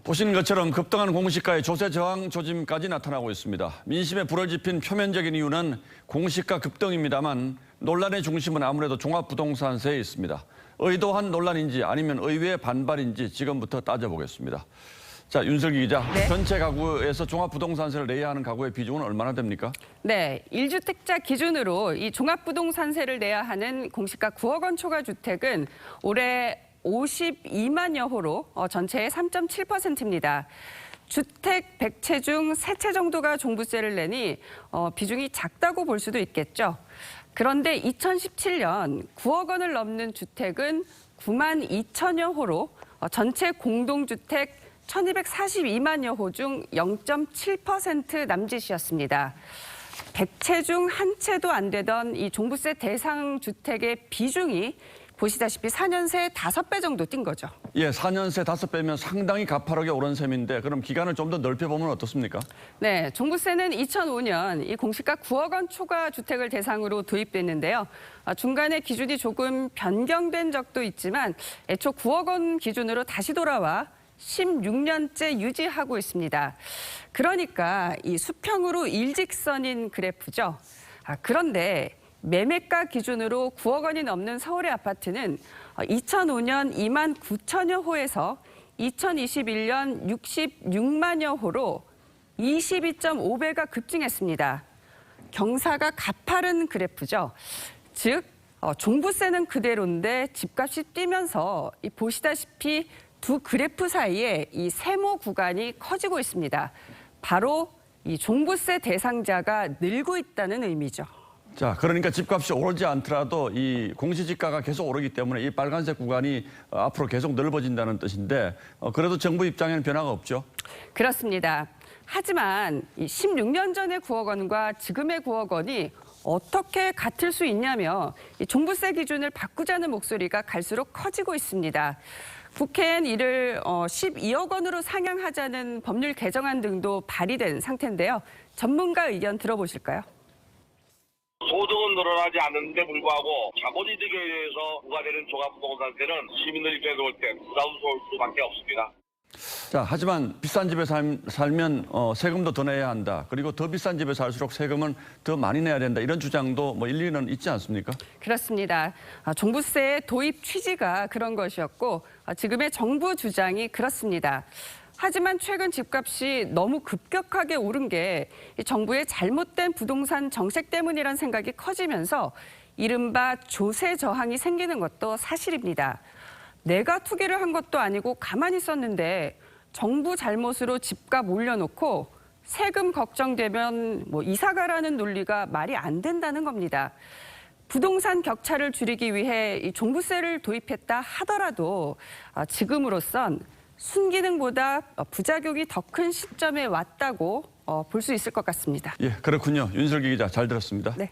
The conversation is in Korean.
보시는 것처럼 급등한 공시가의 조세 저항 조짐까지 나타나고 있습니다. 민심에 불을 지핀 표면적인 이유는 공시가 급등입니다만 논란의 중심은 아무래도 종합부동산세에 있습니다. 의도한 논란인지 아니면 의회의 반발인지 지금부터 따져보겠습니다. 자, 윤석기 기자, 네. 전체 가구에서 종합부동산세를 내야 하는 가구의 비중은 얼마나 됩니까? 네, 1주택자 기준으로 이 종합부동산세를 내야 하는 공시가 9억 원 초과 주택은 올해 52만여 호로 전체의 3.7%입니다. 주택 100채 중 3채 정도가 종부세를 내니 비중이 작다고 볼 수도 있겠죠. 그런데 2017년 9억 원을 넘는 주택은 9만 2천여 호로 전체 공동주택 1242만여 호 중 0.7% 남짓이었습니다. 100채 중 한 채도 안 되던 이 종부세 대상 주택의 비중이 보시다시피 4년 새 5배 정도 뛴 거죠. 예, 4년 새 5배면 상당히 가파르게 오른 셈인데 그럼 기간을 좀 더 넓혀보면 어떻습니까? 네, 종부세는 2005년 이 공시가 9억 원 초과 주택을 대상으로 도입됐는데요. 중간에 기준이 조금 변경된 적도 있지만 애초 9억 원 기준으로 다시 돌아와 16년째 유지하고 있습니다. 그러니까 이 수평으로 일직선인 그래프죠. 그런데 매매가 기준으로 9억 원이 넘는 서울의 아파트는 2005년 2만 9천여 호에서 2021년 66만여 호로 22.5배가 급증했습니다. 경사가 가파른 그래프죠. 즉 종부세는 그대로인데 집값이 뛰면서 보시다시피 두 그래프 사이에 이 세모 구간이 커지고 있습니다. 바로 이 종부세 대상자가 늘고 있다는 의미죠. 자, 그러니까 집값이 오르지 않더라도 이 공시지가가 계속 오르기 때문에 이 빨간색 구간이 앞으로 계속 넓어진다는 뜻인데 그래도 정부 입장에는 변화가 없죠? 그렇습니다. 하지만 이 16년 전의 9억 원과 지금의 9억 원이 어떻게 같을 수 있냐며 이 종부세 기준을 바꾸자는 목소리가 갈수록 커지고 있습니다. 국회엔 이를 12억 원으로 상향하자는 법률 개정안 등도 발의된 상태인데요. 전문가 의견 들어보실까요? 소득은 늘어나지 않는데 불구하고 자본이득에 의해서 부과되는 종합부동산세는 시민들 입장에서 볼 때 부담스러울 수밖에 없습니다. 자, 하지만 비싼 집에 살면 세금도 더 내야 한다. 그리고 더 비싼 집에 살수록 세금은 더 많이 내야 된다. 이런 주장도 뭐 일리는 있지 않습니까? 그렇습니다. 종부세의 도입 취지가 그런 것이었고 지금의 정부 주장이 그렇습니다. 하지만 최근 집값이 너무 급격하게 오른 게 정부의 잘못된 부동산 정책 때문이라는 생각이 커지면서 이른바 조세 저항이 생기는 것도 사실입니다. 내가 투기를 한 것도 아니고 가만히 있었는데 정부 잘못으로 집값 올려놓고 세금 걱정되면 이사 가라는 논리가 말이 안 된다는 겁니다. 부동산 격차를 줄이기 위해 이 종부세를 도입했다 하더라도 지금으로선 순기능보다 부작용이 더 큰 시점에 왔다고 볼 수 있을 것 같습니다. 예, 그렇군요. 윤석기 기자 잘 들었습니다. 네.